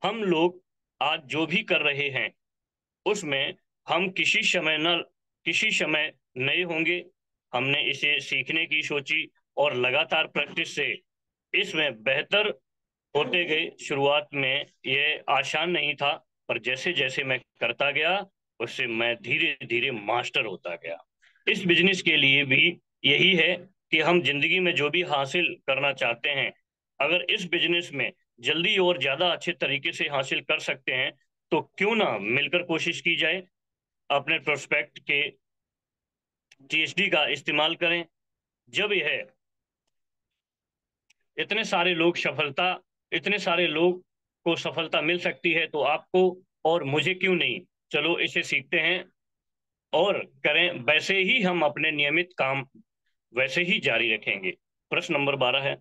हम लोग आज जो भी कर रहे हैं उसमें हम किसी समय नए होंगे। हमने इसे सीखने की सोची और लगातार प्रैक्टिस से इसमें बेहतर होते गए। शुरुआत में यह आसान नहीं था, पर जैसे जैसे मैं करता गया, उससे मैं धीरे धीरे मास्टर होता गया। इस बिजनेस के लिए भी यही है कि हम जिंदगी में जो भी हासिल करना चाहते हैं, अगर इस बिजनेस में जल्दी और ज्यादा अच्छे तरीके से हासिल कर सकते हैं, तो क्यों ना मिलकर कोशिश की जाए। अपने प्रोस्पेक्ट के THD का इस्तेमाल करें। जब यह इतने सारे लोग सफलता इतने सारे लोग को सफलता मिल सकती है, तो आपको और मुझे क्यों नहीं। चलो इसे सीखते हैं और करें, वैसे ही हम अपने नियमित काम वैसे ही जारी रखेंगे। प्रश्न नंबर 12 है,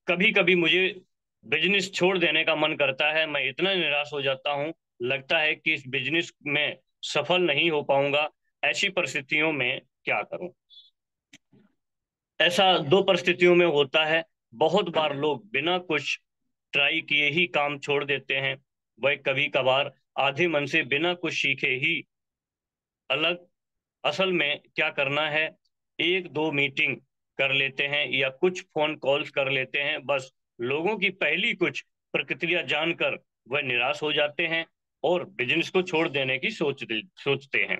कभी कभी मुझे बिजनेस छोड़ देने का मन करता है। मैं इतना निराश हो जाता हूँ, लगता है कि इस बिजनेस में सफल नहीं हो पाऊंगा। ऐसी परिस्थितियों में क्या करूं। ऐसा दो परिस्थितियों में होता है। बहुत बार लोग बिना कुछ ट्राई किए ही काम छोड़ देते हैं। वह कभी कभार आधे मन से बिना कुछ सीखे ही अलग असल में क्या करना है, एक दो मीटिंग कर लेते हैं या कुछ फोन कॉल्स कर लेते हैं। बस लोगों की पहली कुछ प्रतिक्रिया जानकर वह निराश हो जाते हैं और बिजनेस को छोड़ देने की सोचते हैं।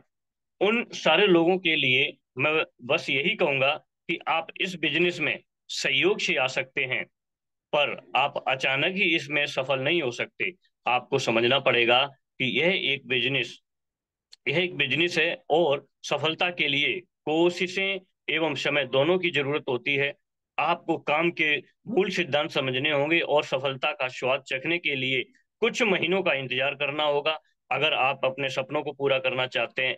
उन सारे लोगों के लिए मैं बस यही कहूंगा कि आप इस बिजनेस में सहयोग से आ सकते हैं, पर आप अचानक ही इसमें सफल नहीं हो सकते। आपको समझना पड़ेगा कि यह एक बिजनेस है और सफलता के लिए कोशिशें एवं समय दोनों की जरूरत होती है। आपको काम के मूल सिद्धांत समझने होंगे और सफलता का स्वाद चखने के लिए कुछ महीनों का इंतजार करना होगा। अगर आप अपने सपनों को पूरा करना चाहते हैं,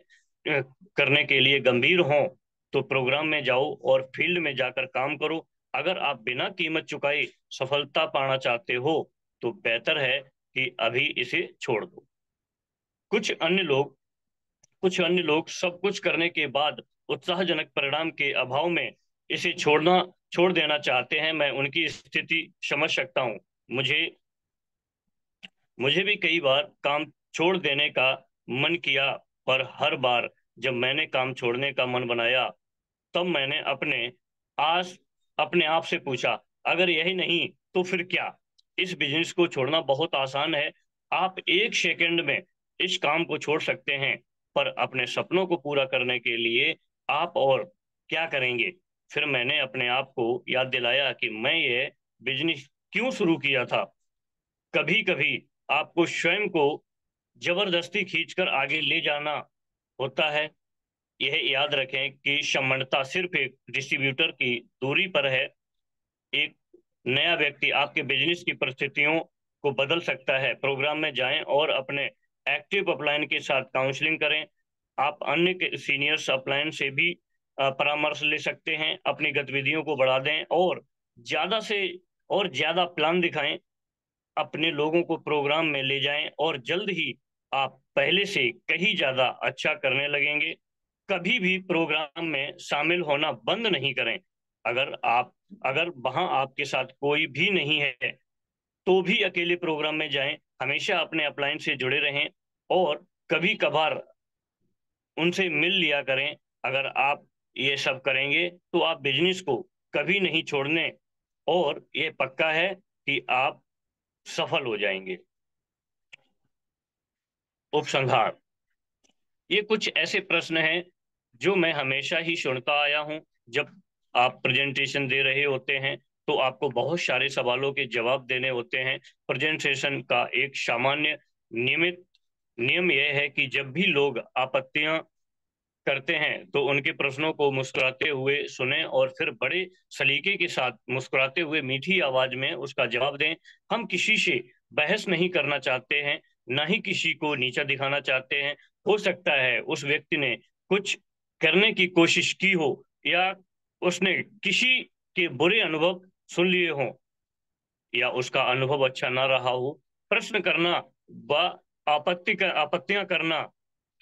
करने के लिए गंभीर हों, तो प्रोग्राम में जाओ और फील्ड में जाकर काम करो। अगर आप बिना कीमत चुकाए सफलता पाना चाहते हो, तो बेहतर है कि अभी इसे छोड़ दो। कुछ अन्य लोग कुछ अन्य लोग सब कुछ करने के बाद उत्साहजनक परिणाम के अभाव में इसे छोड़ देना चाहते हैं। मैं उनकी स्थिति समझ सकता हूँ। मुझे मुझे भी कई बार काम छोड़ देने का मन किया, पर हर बार जब मैंने काम छोड़ने का मन बनाया, तब मैंने आस अपने आप से पूछा, अगर यही नहीं तो फिर क्या। इस बिजनेस को छोड़ना बहुत आसान है। आप एक सेकंड में इस काम को छोड़ सकते हैं, पर अपने सपनों को पूरा करने के लिए आप और क्या करेंगे। फिर मैंने अपने आप को याद दिलाया कि मैं ये बिजनेस क्यों शुरू किया था। कभी कभी आपको स्वयं को जबरदस्ती खींचकर आगे ले जाना होता है। यह याद रखें कि क्षमता सिर्फ एक डिस्ट्रीब्यूटर की दूरी पर है। एक नया व्यक्ति आपके बिजनेस की परिस्थितियों को बदल सकता है। प्रोग्राम में जाएं और अपने एक्टिव अपलाइन के साथ काउंसलिंग करें। आप अन्य के सीनियर्स अपलाइन से भी परामर्श ले सकते हैं। अपनी गतिविधियों को बढ़ा दें और ज्यादा से ज्यादा प्लान दिखाएं। अपने लोगों को प्रोग्राम में ले जाएं और जल्द ही आप पहले से कहीं ज्यादा अच्छा करने लगेंगे। कभी भी प्रोग्राम में शामिल होना बंद नहीं करें। अगर वहां आपके साथ कोई भी नहीं है, तो भी अकेले प्रोग्राम में जाएं। हमेशा अपने अपलाइन से जुड़े रहें और कभी कभार उनसे मिल लिया करें। अगर आप ये सब करेंगे तो आप बिजनेस को कभी नहीं छोड़ने, और ये पक्का है कि आप सफल हो जाएंगे। उपसंहार। ये कुछ ऐसे प्रश्न हैं जो मैं हमेशा ही सुनता आया हूं। जब आप प्रेजेंटेशन दे रहे होते हैं, तो आपको बहुत सारे सवालों के जवाब देने होते हैं। प्रेजेंटेशन का एक सामान्य नियमित नियम यह है कि जब भी लोग आपत्तियां करते हैं, तो उनके प्रश्नों को मुस्कुराते हुए सुने और फिर बड़े सलीके के साथ मुस्कुराते हुए मीठी आवाज में उसका जवाब दें। हम किसी से बहस नहीं करना चाहते हैं, ना ही किसी को नीचा दिखाना चाहते हैं। हो सकता है उस व्यक्ति ने कुछ करने की कोशिश की हो, या उसने किसी के बुरे अनुभव सुन लिए हों, या उसका अनुभव अच्छा ना रहा हो। प्रश्न करना व आपत्तियां करना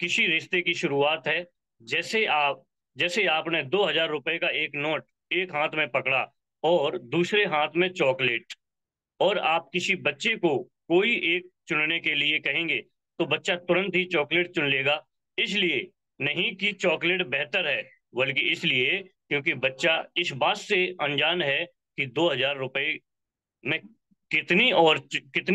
किसी रिश्ते की शुरुआत है। जैसे आप जैसे आपने 2,000 रुपए का एक नोट एक हाथ में पकड़ा और दूसरे हाथ में चॉकलेट, और आप किसी बच्चे को कोई एक चुनने के लिए कहेंगे, तो बच्चा तुरंत ही चॉकलेट चुन लेगा। इसलिए नहीं कि चॉकलेट बेहतर है, बल्कि इसलिए क्योंकि बच्चा इस बात से अनजान है कि 2,000 रुपए में कितनी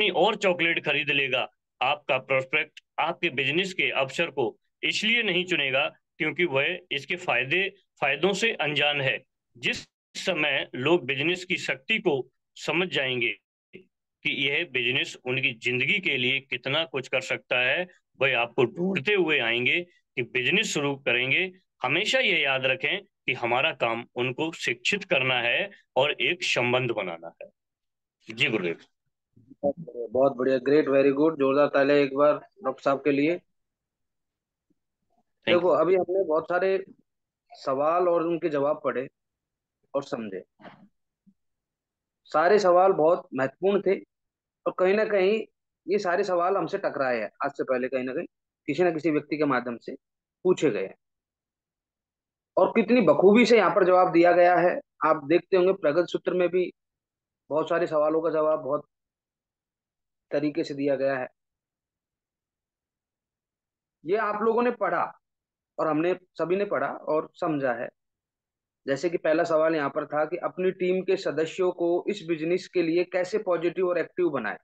और चॉकलेट खरीद लेगा। आपका प्रोस्पेक्ट आपके बिजनेस के अवसर को इसलिए नहीं चुनेगा क्योंकि वह इसके फायदों से अनजान है। जिस समय लोग बिजनेस की शक्ति को समझ जाएंगे कि यह बिजनेस उनकी जिंदगी के लिए कितना कुछ कर सकता है, वह आपको ढूंढते हुए आएंगे कि बिजनेस शुरू करेंगे। हमेशा ये याद रखें कि हमारा काम उनको शिक्षित करना है और एक संबंध बनाना है। जी गुरुदेव। बहुत बढ़िया, ग्रेट, वेरी गुड, जोरदार ताली एक बार डॉक्टर साहब के लिए। थैंक देखो, यू। अभी हमने बहुत सारे सवाल और उनके जवाब पढ़े और समझे। सारे सवाल बहुत महत्वपूर्ण थे, और कहीं ना कहीं ये सारे सवाल हमसे टकराए हैं आज से पहले, कहीं ना किसी व्यक्ति के माध्यम से पूछे गए हैं। और कितनी बखूबी से यहाँ पर जवाब दिया गया है। आप देखते होंगे प्रगत सूत्र में भी बहुत सारे सवालों का जवाब बहुत तरीके से दिया गया है। ये आप लोगों ने पढ़ा और हमने सभी ने पढ़ा और समझा है। जैसे कि पहला सवाल यहाँ पर था कि अपनी टीम के सदस्यों को इस बिजनेस के लिए कैसे पॉजिटिव और एक्टिव बनाए।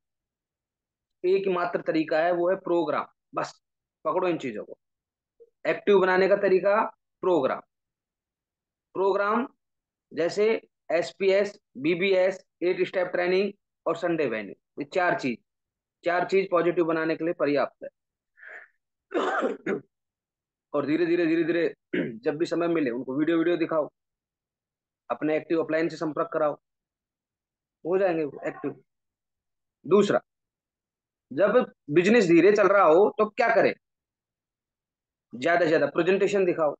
एक ही मात्र तरीका है, वो है प्रोग्राम। बस पकड़ो इन चीजों को। एक्टिव बनाने का तरीका, प्रोग्राम। प्रोग्राम जैसे SPS, BBS, 8 स्टेप ट्रेनिंग और संडे वेन्यू, ये चार चीज पॉजिटिव बनाने के लिए पर्याप्त है। और धीरे धीरे जब भी समय मिले उनको वीडियो वीडियो दिखाओ, अपने एक्टिव अपलाइन से संपर्क कराओ, हो जाएंगे एक्टिव। दूसरा, जब बिजनेस धीरे चल रहा हो तो क्या करें? ज्यादा से ज्यादा प्रेजेंटेशन दिखाओ।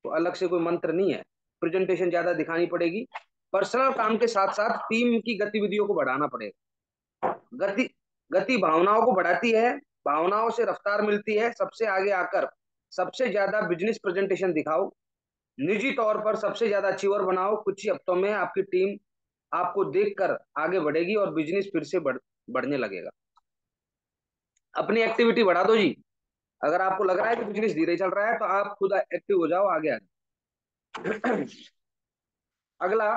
तो अलग से कोई मंत्र नहीं है, प्रेजेंटेशन ज्यादा दिखानी पड़ेगी। पर्सनल काम के साथ साथ टीम की गतिविधियों को बढ़ाना पड़ेगा। गति गति भावनाओं को बढ़ाती है, भावनाओं से रफ्तार मिलती है। सबसे आगे आकर सबसे ज्यादा बिजनेस प्रेजेंटेशन दिखाओ। निजी तौर पर सबसे ज्यादा अचीवर बनाओ। कुछ ही हफ्तों में आपकी टीम आपको देखकर आगे बढ़ेगी और बिजनेस फिर से बढ़ने लगेगा। अपनी एक्टिविटी बढ़ा दो जी। अगर आपको लग रहा है कि बिजनेस धीरे चल रहा है तो आप खुद एक्टिव हो जाओ, आगे आगे। अगला,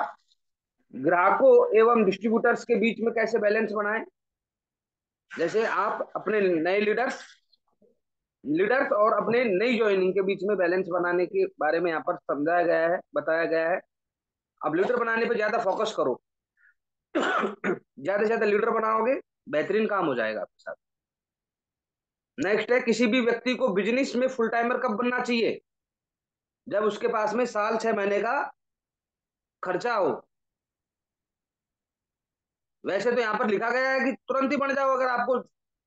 ग्राहकों एवं डिस्ट्रीब्यूटर्स के बीच में कैसे बैलेंस बनाएं। जैसे आप अपने नए लीडर्स लीडर्स और अपने नई ज्वाइनिंग के बीच में बैलेंस बनाने के बारे में यहाँ पर समझाया गया है, बताया गया है। अब लीडर बनाने पर ज्यादा फोकस करो। ज्यादा से ज्यादा लीडर बनाओगे, बेहतरीन काम हो जाएगा आपके साथ। नेक्स्ट है, किसी भी व्यक्ति को बिजनेस में फुल टाइमर कब बनना चाहिए? जब उसके पास में साल 6 महीने का खर्चा हो। वैसे तो यहाँ पर लिखा गया है कि तुरंत ही बन जाओ अगर आपको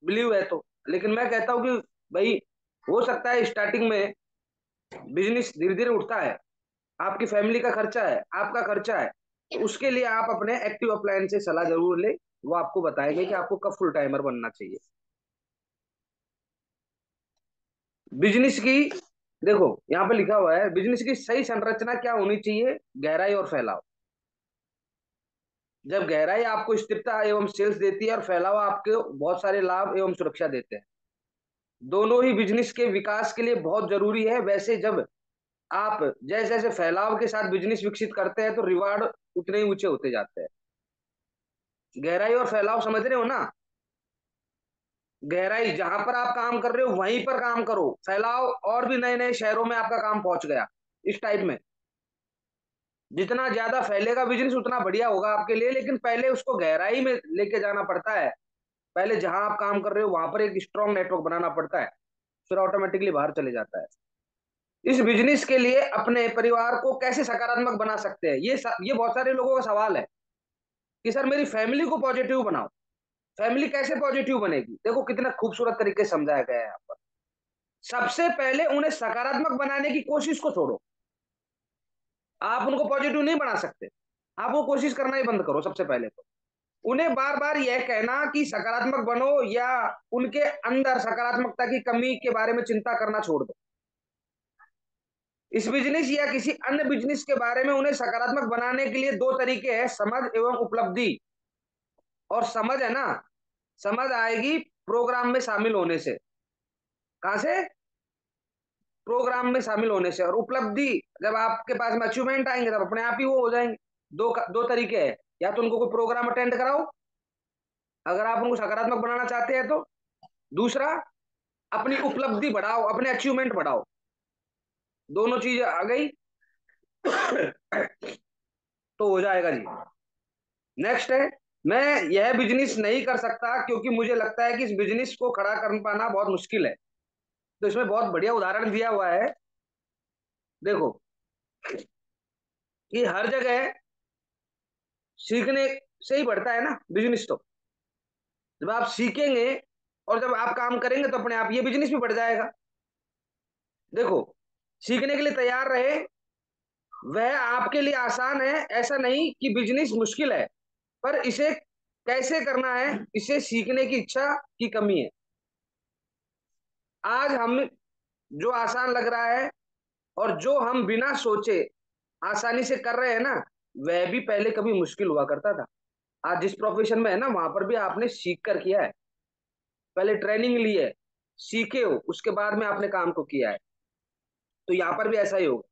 बिलीव है तो, लेकिन मैं कहता हूँ कि भाई, हो सकता है स्टार्टिंग में बिजनेस धीरे धीरे उठता है, आपकी फैमिली का खर्चा है, आपका खर्चा है, तो उसके लिए आप अपने एक्टिव अपलाइन से सलाह जरूर ले। वो आपको बताएंगे कि आपको कब फुल टाइमर बनना चाहिए। बिजनेस की, देखो यहाँ पे लिखा हुआ है, बिजनेस की सही संरचना क्या होनी चाहिए? गहराई और फैलाव। जब गहराई आपको स्थिरता एवं सेल्स देती है और फैलाव आपको बहुत सारे लाभ एवं सुरक्षा देते हैं। दोनों ही बिजनेस के विकास के लिए बहुत जरूरी है। वैसे जब आप जैसे जैसे फैलाव के साथ बिजनेस विकसित करते हैं तो रिवार्ड उतने ही ऊंचे होते जाते हैं। गहराई और फैलाव समझ रहे हो ना? गहराई, जहां पर आप काम कर रहे हो वहीं पर काम करो। फैलाव, और भी नए नए शहरों में आपका काम पहुंच गया, इस टाइप में। जितना ज्यादा फैलेगा बिजनेस उतना बढ़िया होगा आपके लिए, लेकिन पहले उसको गहराई में लेके जाना पड़ता है। पहले जहां आप काम कर रहे हो वहां पर एक स्ट्रांग नेटवर्क बनाना पड़ता है, फिर ऑटोमेटिकली बाहर चले जाता है। इस बिजनेस के लिए अपने परिवार को कैसे सकारात्मक बना सकते हैं, ये बहुत सारे लोगों का सवाल है कि सर मेरी फैमिली को पॉजिटिव बनाओ। फैमिली कैसे पॉजिटिव बनेगी? देखो कितना खूबसूरत तरीके से समझाया गया है यहाँ पर। सबसे पहले उन्हें सकारात्मक बनाने की कोशिश को छोड़ो। आप उनको पॉजिटिव नहीं बना सकते, आप वो कोशिश करना ही बंद करो सबसे पहले तो। उन्हें बार बार यह कहना कि सकारात्मक बनो या उनके अंदर सकारात्मकता की कमी के बारे में चिंता करना छोड़ दो। इस बिजनेस या किसी अन्य बिजनेस के बारे में उन्हें सकारात्मक बनाने के लिए दो तरीके हैं, समझ एवं उपलब्धि। और समझ है ना, समझ आएगी प्रोग्राम में शामिल होने से। कहां से? प्रोग्राम में शामिल होने से। और उपलब्धि, जब आपके पास में अचीवमेंट आएंगे तब अपने आप ही वो हो जाएंगे। दो तरीके हैं, या तो उनको कोई प्रोग्राम अटेंड कराओ अगर आप उनको सकारात्मक बनाना चाहते हैं तो। दूसरा, अपनी उपलब्धि बढ़ाओ, अपने अचीवमेंट बढ़ाओ। दोनों चीज आ गई तो हो जाएगा जी। नेक्स्ट है, मैं यह बिजनेस नहीं कर सकता क्योंकि मुझे लगता है कि इस बिजनेस को खड़ा कर पाना बहुत मुश्किल है। तो इसमें बहुत बढ़िया उदाहरण दिया हुआ है। देखो कि हर जगह सीखने से ही बढ़ता है ना बिजनेस तो। जब आप सीखेंगे और जब आप काम करेंगे तो अपने आप ये बिजनेस भी बढ़ जाएगा। देखो, सीखने के लिए तैयार रहे। वह आपके लिए आसान है, ऐसा नहीं कि बिजनेस मुश्किल है, पर इसे कैसे करना है, इसे सीखने की इच्छा की कमी है। आज हम जो आसान लग रहा है और जो हम बिना सोचे आसानी से कर रहे हैं ना, वह भी पहले कभी मुश्किल हुआ करता था। आज जिस प्रोफेशन में है ना, वहां पर भी आपने सीख कर किया है। पहले ट्रेनिंग ली है, सीखे हो, उसके बाद में आपने काम को किया है। तो यहाँ पर भी ऐसा ही होगा।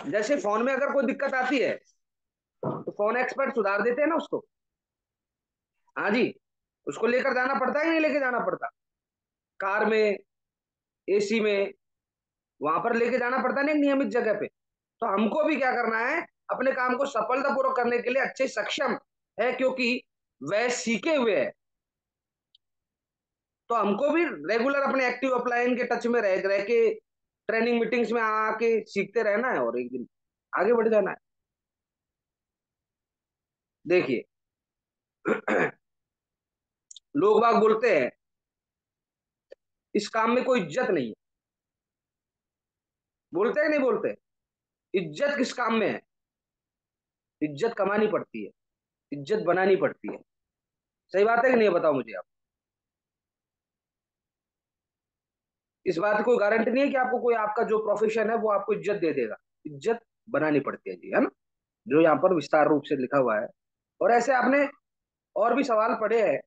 जैसे फोन में अगर कोई दिक्कत आती है तो फोन एक्सपर्ट सुधार देते हैं ना उसको। हाँ जी, उसको लेकर जाना पड़ता है कि नहीं लेके जाना पड़ता? कार में, एसी में, वहां पर लेके जाना पड़ता है ना एक नियमित जगह पे। तो हमको भी क्या करना है, अपने काम को सफलतापूर्वक करने के लिए अच्छे सक्षम है, क्योंकि वह सीखे हुए है। तो हमको भी रेगुलर अपने एक्टिव अपलाइन के टच में रह के ट्रेनिंग मीटिंग्स में आके सीखते रहना है और एक दिन आगे बढ़ जाना है। देखिए, लोग बाग बोलते हैं इस काम में कोई इज्जत नहीं है। बोलते हैं नहीं बोलते? इज्जत किस काम में है? इज्जत कमानी पड़ती है, इज्जत बनानी पड़ती है। सही बात है कि नहीं, बताओ मुझे आप। इस बात की कोई गारंटी नहीं है कि आपको कोई आपका जो प्रोफेशन है वो आपको इज्जत दे देगा। इज्जत बनानी पड़ती है जी, है ना, जो यहाँ पर विस्तार रूप से लिखा हुआ है। और ऐसे आपने और भी सवाल पढ़े हैं,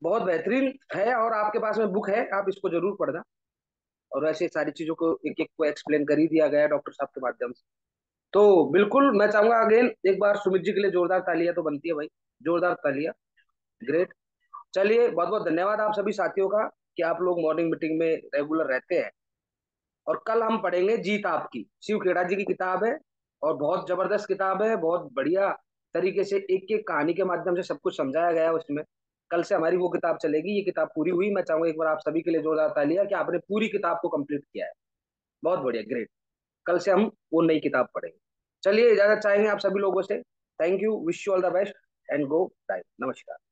बहुत बेहतरीन है, और आपके पास में बुक है, आप इसको जरूर पढ़ना। और ऐसे सारी चीजों को एक एक को एक्सप्लेन कर ही दिया गया है डॉक्टर साहब के माध्यम से। तो बिल्कुल मैं चाहूंगा अगेन एक बार सुमित जी के लिए जोरदार तालियां तो बनती है भाई, जोरदार तालियां। ग्रेट। चलिए, बहुत बहुत धन्यवाद आप सभी साथियों का कि आप लोग मॉर्निंग मीटिंग में रेगुलर रहते हैं। और कल हम पढ़ेंगे जीत आपकी, शिव खेड़ा जी की किताब है, और बहुत जबरदस्त किताब है, बहुत बढ़िया तरीके से एक एक कहानी के माध्यम से सब कुछ समझाया गया है उसमें। कल से हमारी वो किताब चलेगी। ये किताब पूरी हुई, मैं चाहूंगा एक बार आप सभी के लिए जोरदार तालियां कि आपने पूरी किताब को कंप्लीट किया है। बहुत बढ़िया, ग्रेट। कल से हम वो नई किताब पढ़ेंगे। चलिए, इजाजत चाहेंगे आप सभी लोगों से। Thank you, wish you all the best and go time. नमस्कार।